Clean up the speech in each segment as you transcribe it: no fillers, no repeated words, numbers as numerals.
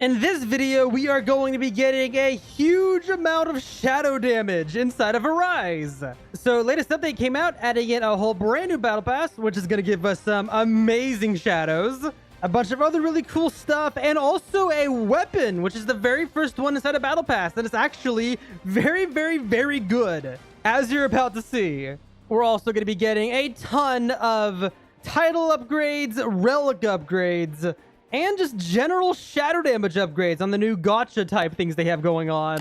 In this video, we are going to be getting a huge amount of shadow damage inside of Arise. So, latest update came out, adding in a whole brand new battle pass, which is going to give us some amazing shadows, a bunch of other really cool stuff, and also a weapon, which is the very first one inside a battle pass that is actually very, very, very good, as you're about to see. We're also going to be getting a ton of title upgrades, relic upgrades, and just general shadow damage upgrades on the new gacha type things they have going on.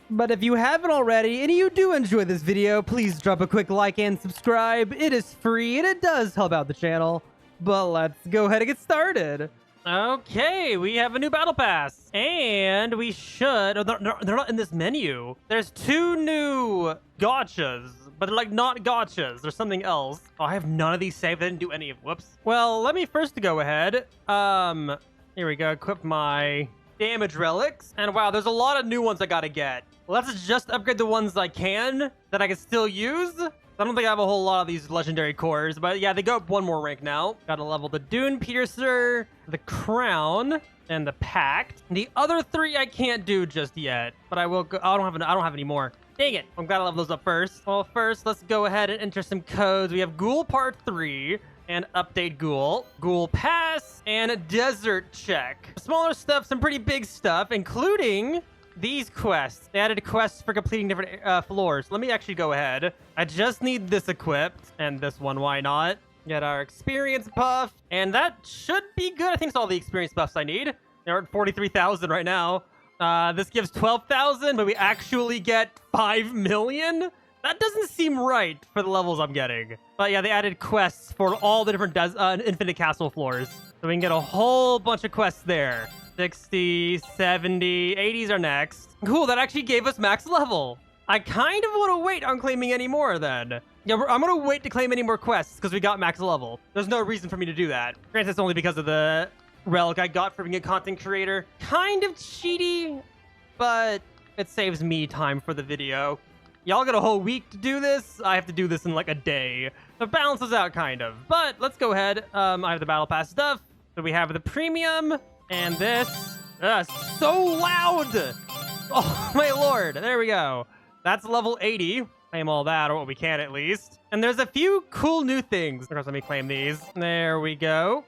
But if you haven't already, and you do enjoy this video, please drop a quick like and subscribe. It is free, and it does help out the channel. But let's go ahead and get started. Okay, we have a new battle pass. And we should... Oh, they're not in this menu. There's two new gachas, but they're like not gachas. There's something else. Oh, I have none of these saved. I didn't do any of... Whoops. Well, let me first go ahead. Here we go. Equip my damage relics. And wow, there's a lot of new ones I gotta get. Let's just upgrade the ones I can that I can still use. I don't think I have a whole lot of these legendary cores, but yeah, they go up one more rank now. Gotta level the Dune Piercer, the Crown, and the Pact. The other three I can't do just yet, but I will go. I don't have any more. Dang it. I'm gotta level those up first. Well, first, let's go ahead and enter some codes. We have Ghoul Part 3 and Update Ghoul, Ghoul Pass, and Desert Check. Smaller stuff, some pretty big stuff, including these quests. They added quests for completing different floors. Let me actually go ahead. I just need this equipped, and this one, why not? Get our experience buff, and that should be good. I think it's all the experience buffs I need. They're at 43,000 right now. This gives 12,000, but we actually get 5 million? That doesn't seem right for the levels I'm getting. But yeah, they added quests for all the different Infinite Castle floors. So we can get a whole bunch of quests there. 60, 70, 80s are next. Cool, that actually gave us max level. I kind of want to wait on claiming any more then. Yeah, I'm going to wait to claim any more quests because we got max level. There's no reason for me to do that. Granted, it's only because of the relic I got for being a content creator. Kind of cheaty, but it saves me time for the video. Y'all got a whole week to do this. I have to do this in like a day. So it balances out kind of. But let's go ahead. I have the battle pass stuff. So we have the premium and this. So loud. Oh my lord. There we go. That's level 80. Claim all that, or what we can at least. And there's a few cool new things. Of course, let me claim these. There we go.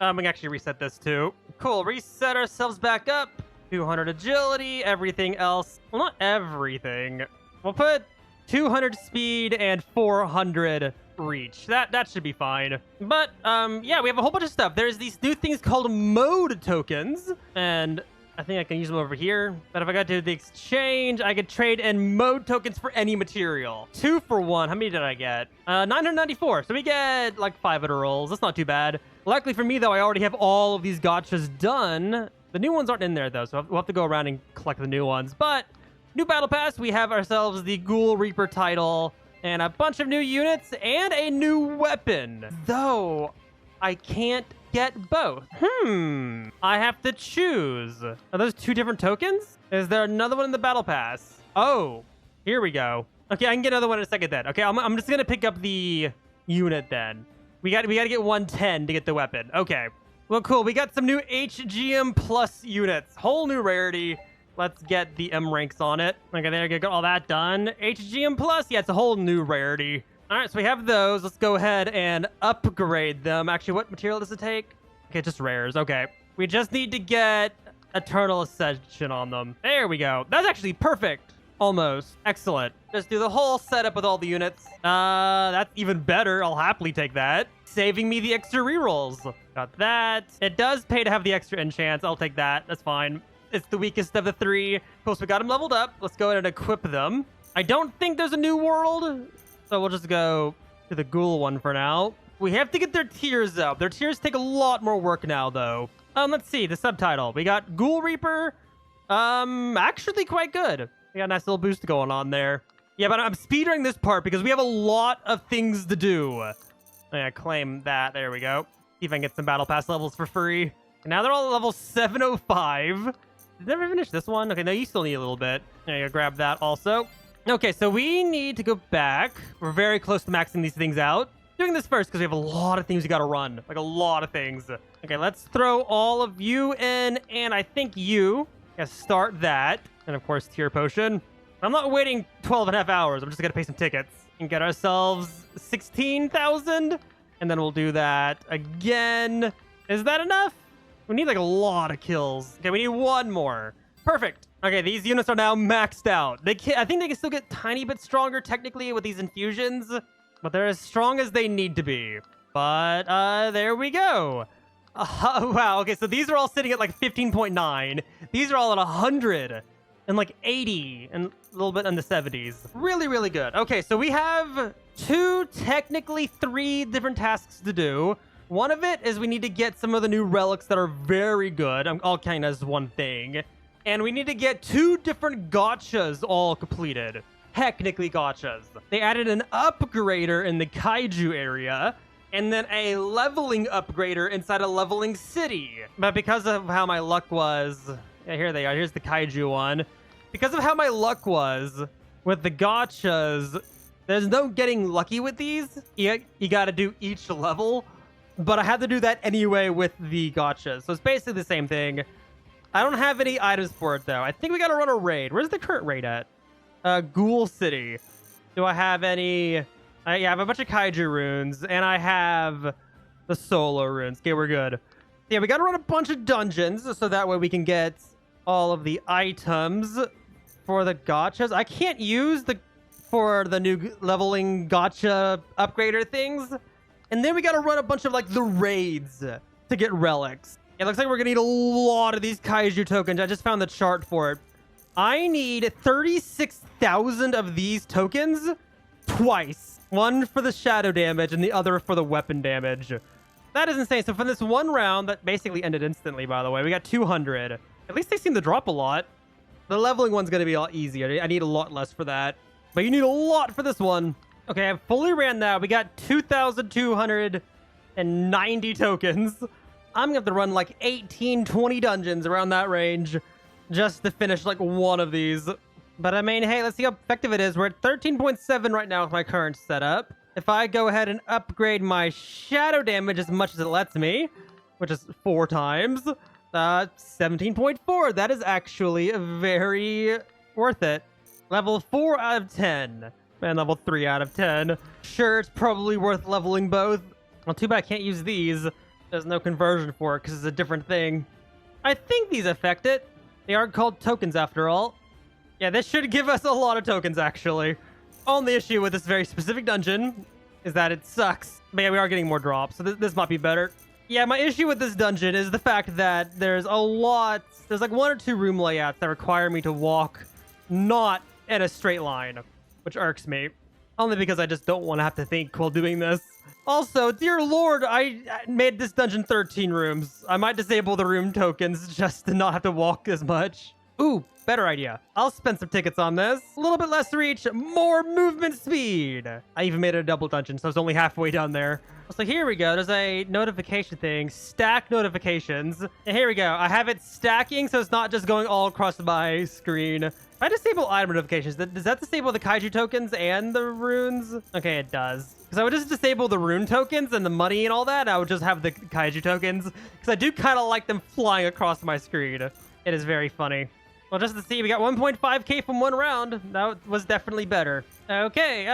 We can actually reset this too. Cool. Reset ourselves back up. 200 agility. Everything else. Well, not everything. We'll put 200 speed and 400 reach. That should be fine. But yeah, we have a whole bunch of stuff. There's these new things called mode tokens, and I think I can use them over here. But if I got to do the exchange, I could trade in mode tokens for any material. 2 for 1. How many did I get? 994. So we get like 500 rolls. That's not too bad. Luckily for me, though, I already have all of these gachas done. The new ones aren't in there, though, so we'll have to go around and collect the new ones. But new battle pass, we have ourselves the Ghoul Reaper title and a bunch of new units and a new weapon. Though, I can't get both. I have to choose. Are those 2 different tokens? Is there another one in the battle pass? Oh, here we go. Okay, I can get another one in a second then. Okay, I'm just gonna pick up the unit then. We got to get 110 to get the weapon. Okay. Well, cool. We got some new HGM plus units. Whole new rarity. Let's get the M ranks on it. Okay, there you go. Got all that done. HGM plus. Yeah, it's a whole new rarity. All right, so we have those. Let's go ahead and upgrade them. Actually, what material does it take? Okay, just rares. Okay. We just need to get Eternal Ascension on them. There we go. That's actually perfect. Almost. Excellent. Just do the whole setup with all the units. That's even better. I'll happily take that. Saving me the extra rerolls. Got that. It does pay to have the extra enchants. I'll take that. That's fine. It's the weakest of the 3. Cool, so we got them leveled up. Let's go ahead and equip them. I don't think there's a new world, so we'll just go to the ghoul one for now. We have to get their tiers up. Their tiers take a lot more work now, though. Let's see, the subtitle. We got Ghoul Reaper. Actually quite good. We got a nice little boost going on there. Yeah, but I'm speedrunning this part because we have a lot of things to do. Yeah, claim that. There we go. See if I can get some battle pass levels for free. And now they're all at level 705. Did I ever finish this one? Okay, no, you still need a little bit. There you go, grab that also. Okay, so we need to go back. We're very close to maxing these things out. doing this first because we have a lot of things we gotta run. Like a lot of things. Okay, let's throw all of you in, and I think you can start that. And of course, tier potion. I'm not waiting 12 and a half hours. I'm just gonna pay some tickets and get ourselves 16,000. And then we'll do that again. Is that enough? We need like a lot of kills. Okay, we need one more. Perfect. Okay, these units are now maxed out. I think they can still get tiny bit stronger technically with these infusions, but they're as strong as they need to be. But there we go. Wow. Okay, so these are all sitting at like 15.9. These are all at 100 and like 80 and a little bit in the 70s. Really, really good. Okay, so we have technically three different tasks to do. One of it is we need to get some of the new relics that are very good. I'll count as one thing. And we need to get 2 different gotchas all completed. Technically gotchas. They added an upgrader in the kaiju area, and then a leveling upgrader inside a leveling city. But because of how my luck was... Yeah, here they are. Here's the kaiju one. Because of how my luck was with the gotchas, there's no getting lucky with these. You got to do each level. But I had to do that anyway with the gotchas. So it's basically the same thing. I don't have any items for it, though. I think we got to run a raid. Where's the current raid at? Ghoul City. Do I have any... yeah, I have a bunch of kaiju runes, and I have the solo runes. Okay, we're good. Yeah, we got to run a bunch of dungeons, so that way we can get all of the items for the gotchas. I can't use for the new leveling gotcha upgrader things. And then we got to run a bunch of, like, the raids to get relics. It looks like we're going to need a lot of these kaiju tokens. I just found the chart for it. I need 36,000 of these tokens twice. One for the shadow damage and the other for the weapon damage. That is insane. So for this one round, that basically ended instantly, by the way, we got 200. At least they seem to drop a lot. The leveling one's going to be a lot easier. I need a lot less for that. But you need a lot for this one. Okay, I fully ran that. We got 2,290 tokens. I'm going to have to run like 18, 20 dungeons around that range just to finish like one of these. But I mean, hey, let's see how effective it is. We're at 13.7 right now with my current setup. If I go ahead and upgrade my shadow damage as much as it lets me, which is 4 times, 17.4. That is actually very worth it. Level 4 out of 10. And level 3 out of 10. Sure, it's probably worth leveling both. Well, too bad I can't use these. There's no conversion for it because it's a different thing. I think these affect it. They are called tokens after all. Yeah, this should give us a lot of tokens, actually. Only issue with this very specific dungeon is that it sucks. But yeah, we are getting more drops, so this might be better. Yeah, my issue with this dungeon is the fact that there's a lot... There's like 1 or 2 room layouts that require me to walk not in a straight line, which irks me. Only because I just don't want to have to think while doing this. Also, dear lord, I made this dungeon 13 rooms. I might disable the room tokens just to not have to walk as much. Ooh, better idea. I'll spend some tickets on this. A little bit less reach, more movement speed. I even made it a double dungeon, so it's only halfway down there. So here we go. There's a notification thing. Stack notifications. And here we go. I have it stacking, so it's not just going all across my screen. If I disable item notifications, does that disable the kaiju tokens and the runes? Okay, it does. Because I would just disable the rune tokens and the money and all that. I would just have the kaiju tokens. Because I do kind of like them flying across my screen. It is very funny. Well, just to see, we got 1.5k from one round. That was definitely better. Okay,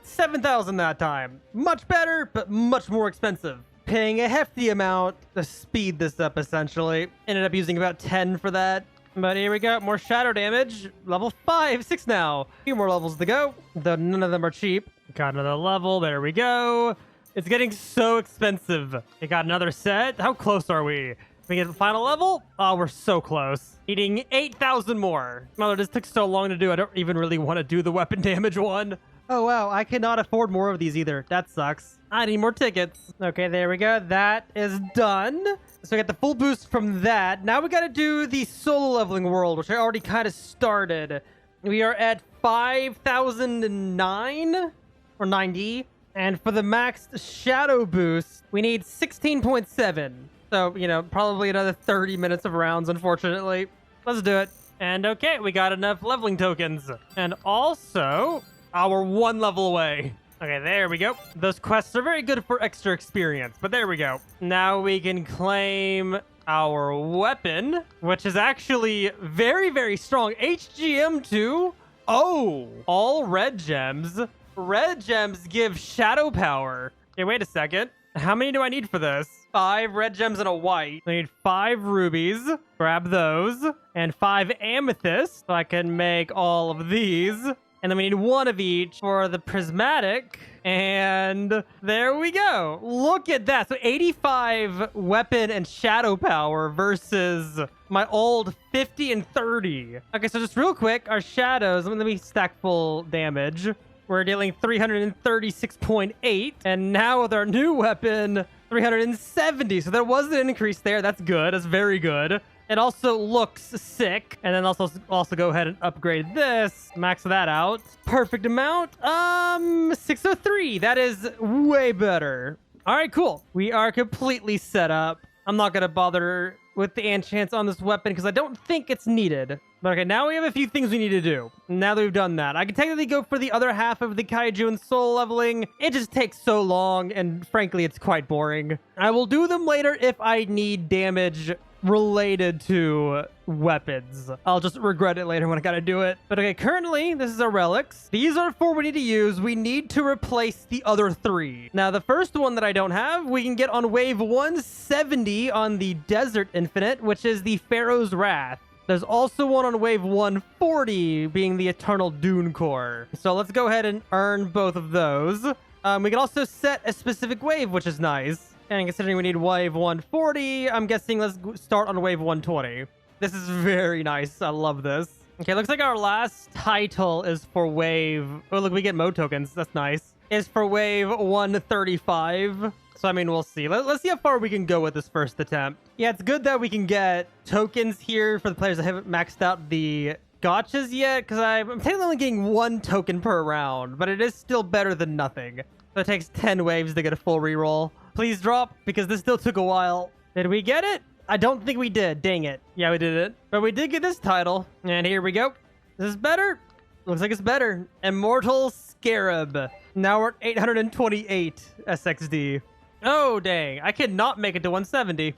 7,000 that time. Much better, but much more expensive. Paying a hefty amount to speed this up, essentially. Ended up using about 10 for that. But here we go, more shadow damage. Level 5, 6 now. A few more levels to go, though none of them are cheap. Got another level, there we go. It's getting so expensive. We got another set. How close are we? We get the final level? Oh, we're so close. Needing 8,000 more. Oh, this took so long to do. I don't even really want to do the weapon damage one. Oh, wow. I cannot afford more of these either. That sucks. I need more tickets. Okay, there we go. That is done. So we got the full boost from that. Now we got to do the solo leveling world, which I already kind of started. We are at 5,009 or 90. And for the maxed shadow boost, we need 16.7. So, you know, probably another 30 minutes of rounds, unfortunately. Let's do it. And okay, we got enough leveling tokens. And also, we're 1 level away. Okay, there we go. Those quests are very good for extra experience, but there we go. Now we can claim our weapon, which is actually very, very strong. HGM2. Oh, all red gems. Red gems give shadow power. Okay, wait a second. How many do I need for this? 5 red gems and a white. I need 5 rubies. Grab those. And 5 amethysts. So I can make all of these. And then we need 1 of each for the prismatic. And there we go. Look at that. So 85 weapon and shadow power versus my old 50 and 30. Okay, so just real quick, our shadows, let me stack full damage. We're dealing 336.8. And now with our new weapon, 370. So there was an increase there. That's good. That's very good. It also looks sick. And then also go ahead and upgrade this. Max that out. Perfect amount. 603. That is way better. All right, cool. We are completely set up. I'm not going to bother with the enchants on this weapon because I don't think it's needed. But okay, now we have a few things we need to do. Now that we've done that, I can technically go for the other half of the kaiju and soul leveling. It just takes so long, and frankly, it's quite boring. I will do them later if I need damage related to weapons. I'll just regret it later when I gotta do it. But okay, currently, this is our relics. These are 4 we need to use. We need to replace the other 3. Now, the first one that I don't have, we can get on wave 170 on the Desert Infinite, which is the Pharaoh's Wrath. There's also one on wave 140 being the Eternal Dune Core. So let's go ahead and earn both of those. We can also set a specific wave, which is nice. And considering we need wave 140, I'm guessing let's start on wave 120. This is very nice. I love this. Okay, looks like our last title is for wave... Oh, look, we get mode tokens. That's nice. Is for wave 135. So, I mean, we'll see. Let's see how far we can go with this first attempt. Yeah, it's good that we can get tokens here for the players that haven't maxed out the gotchas yet, because I'm technically only getting 1 token per round, but it is still better than nothing. So it takes 10 waves to get a full reroll. Please drop, because this still took a while. Did we get it? I don't think we did. Dang it. Yeah, we did it. But we did get this title. And here we go. This is better. Looks like it's better. Immortal Scarab. Now we're at 828 SXD. Oh, dang. I could not make it to 170.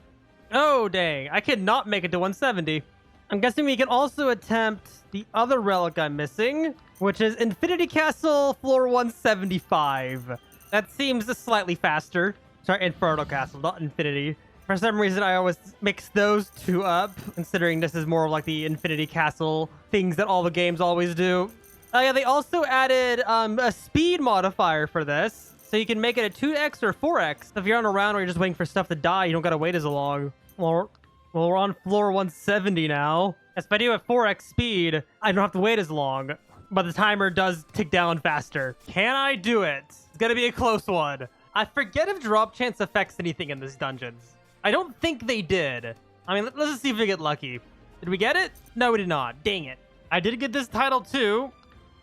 Oh, dang. I could not make it to 170. I'm guessing we can also attempt the other relic I'm missing, which is Infinity Castle, floor 175. That seems slightly faster. Sorry, Infernal Castle, not Infinity. For some reason, I always mix those 2 up, considering this is more of like the Infinity Castle things that all the games always do. Oh yeah, they also added a speed modifier for this. So you can make it a 2x or 4x. So if you're on a round where you're just waiting for stuff to die, you don't gotta wait as long. Well, we're on floor 170 now. If I do a 4x speed, I don't have to wait as long. But the timer does tick down faster. Can I do it? It's gonna be a close one. I forget if drop chance affects anything in these dungeons. I don't think they did. I mean, let's just see if we get lucky. Did we get it? No, we did not. Dang it. I did get this title too.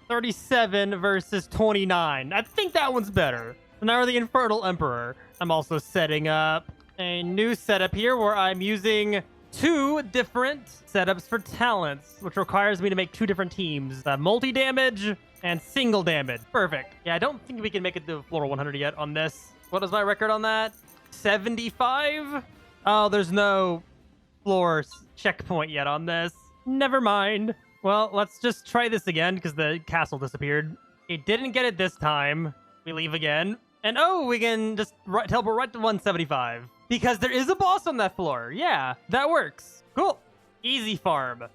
37 versus 29. I think that one's better. So now we're the Infernal Emperor. I'm also setting up a new setup here where I'm using 2 different setups for talents, which requires me to make 2 different teams. Multi-damage and single damage. Perfect. Yeah, I don't think we can make it to floor 100 yet on this. What is my record on that? 75? Oh, there's no floor checkpoint yet on this. Never mind. Well, let's just try this again because the castle disappeared. It didn't get it this time. We leave again. And oh, we can just teleport right to 175. Because there is a boss on that floor. Yeah, that works. Cool. Easy farm.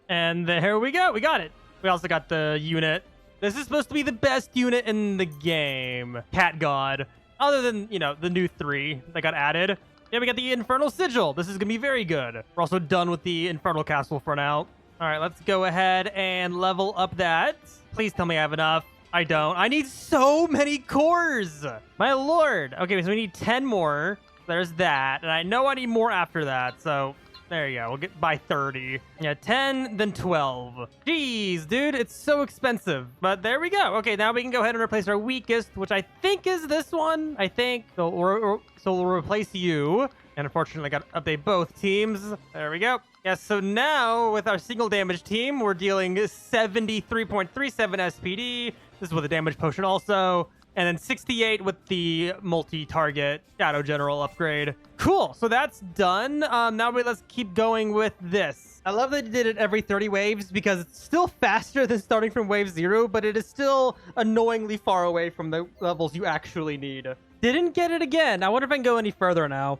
And there we go. We got it. We also got the unit. This is supposed to be the best unit in the game. Cat God. Other than, you know, the new 3 that got added. Yeah, we got the Infernal Sigil. This is going to be very good. We're also done with the Infernal Castle for now. All right, let's go ahead and level up that. Please tell me I have enough. I don't. I need so many cores. My lord. Okay, so we need 10 more. There's that. And I know I need more after that. So there you go. We'll get by 30. Yeah, 10, then 12. Jeez, dude. It's so expensive. But there we go. Okay, now we can go ahead and replace our weakest, which I think is this one. I think. So we'll replace you. And unfortunately, I got to update both teams. There we go. Yeah, so now with our single damage team, we're dealing 73.37 SPD. This is with a damage potion also. and then 68 with the multi-target Shadow General upgrade. Cool, so that's done. Now let's keep going with this. I love that you did it every 30 waves because it's still faster than starting from wave 0, but it is still annoyingly far away from the levels you actually need. Didn't get it again. I wonder if I can go any further now.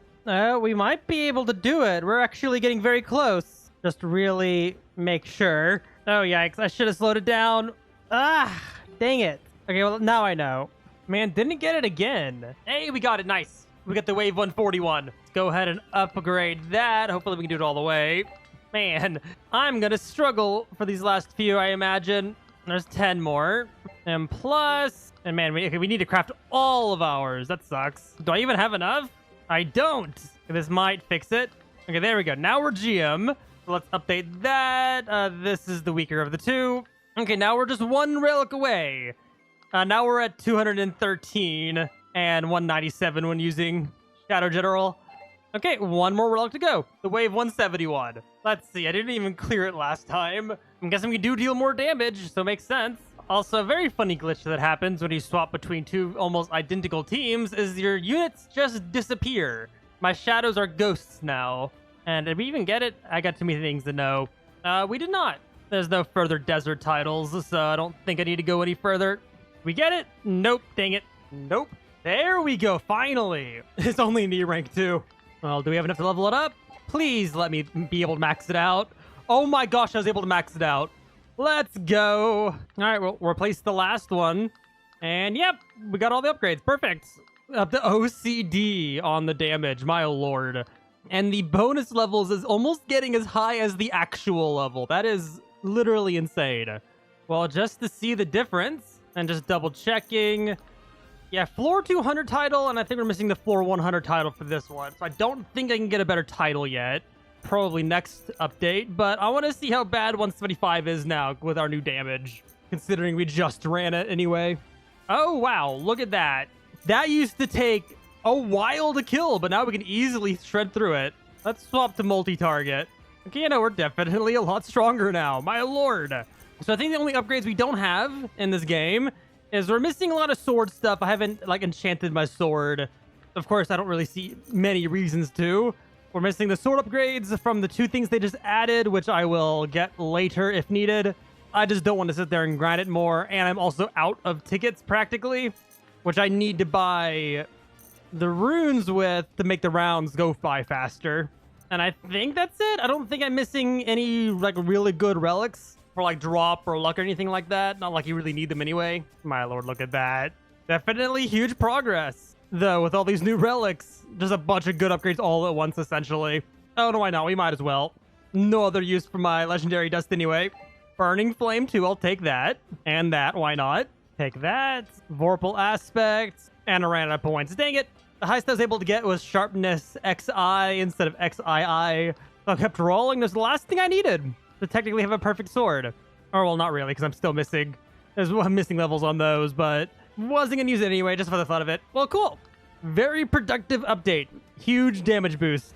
We might be able to do it. We're actually getting very close. Just really make sure. Oh, yikes. I should have slowed it down. Ah, dang it. Okay, well, now I know. Man, didn't get it again. Hey, we got it. Nice. We got the wave 141. Let's go ahead and upgrade that. Hopefully we can do it all the way. Man, I'm gonna struggle for these last few, I imagine. There's 10 more. And plus... And man, we need to craft all of ours. That sucks. Do I even have enough? I don't. This might fix it. Okay, there we go. Now we're GM. So let's update that. This is the weaker of the two. Okay, now we're just one relic away. Now we're at 213 and 197 when using Shadow General. Okay, one more relic to go. The wave 171. Let's see. I didn't even clear it last time. I'm guessing we do deal more damage, so it makes sense. Also, a very funny glitch that happens when you swap between two almost identical teams is your units just disappear. My shadows are ghosts now. And did we even get it? I got too many things to know. We did not. There's no further desert titles, so I don't think I need to go any further. We get it? Nope. Dang it. Nope. There we go. Finally. It's only in E rank too. Well, do we have enough to level it up? Please let me be able to max it out. Oh my gosh, I was able to max it out. Let's go. All right, we'll replace the last one. And yep, we got all the upgrades. Perfect. Up to OCD on the damage, my lord. And the bonus levels is almost getting as high as the actual level. That is literally insane. Well, just to see the difference and just double checking. Yeah, floor 200 title, and I think we're missing the floor 100 title for this one. So I don't think I can get a better title yet. Probably next update, but I want to see how bad 175 is now with our new damage, considering we just ran it anyway. Oh, wow. Look at that. That used to take a while to kill, but now we can easily shred through it. Let's swap to multi-target. Okay, you know, we're definitely a lot stronger now. My lord. So I think the only upgrades we don't have in this game is we're missing a lot of sword stuff. I haven't, like, enchanted my sword. Of course, I don't really see many reasons to. We're missing the sword upgrades from the two things they just added, which I will get later if needed. I just don't want to sit there and grind it more. And I'm also out of tickets, practically, which I need to buy the runes with to make the rounds go by faster. And I think that's it. I don't think I'm missing any, like, really good relics for, like, drop or luck or anything like that. Not like you really need them anyway. My lord, look at that. Definitely huge progress. Though, with all these new relics, just a bunch of good upgrades all at once, essentially. Oh, no, why not? We might as well. No other use for my legendary dust anyway. Burning Flame, too. I'll take that. And that. Why not? Take that. Vorpal Aspect. And I ran out of points. Dang it. The highest I was able to get was Sharpness XI instead of XII. So I kept rolling. There's the last thing I needed to technically have a perfect sword. Or, well, not really, because I'm still missing. I'm missing levels on those, but wasn't going to use it anyway, just for the fun of it. Well, cool. Very productive update. Huge damage boost.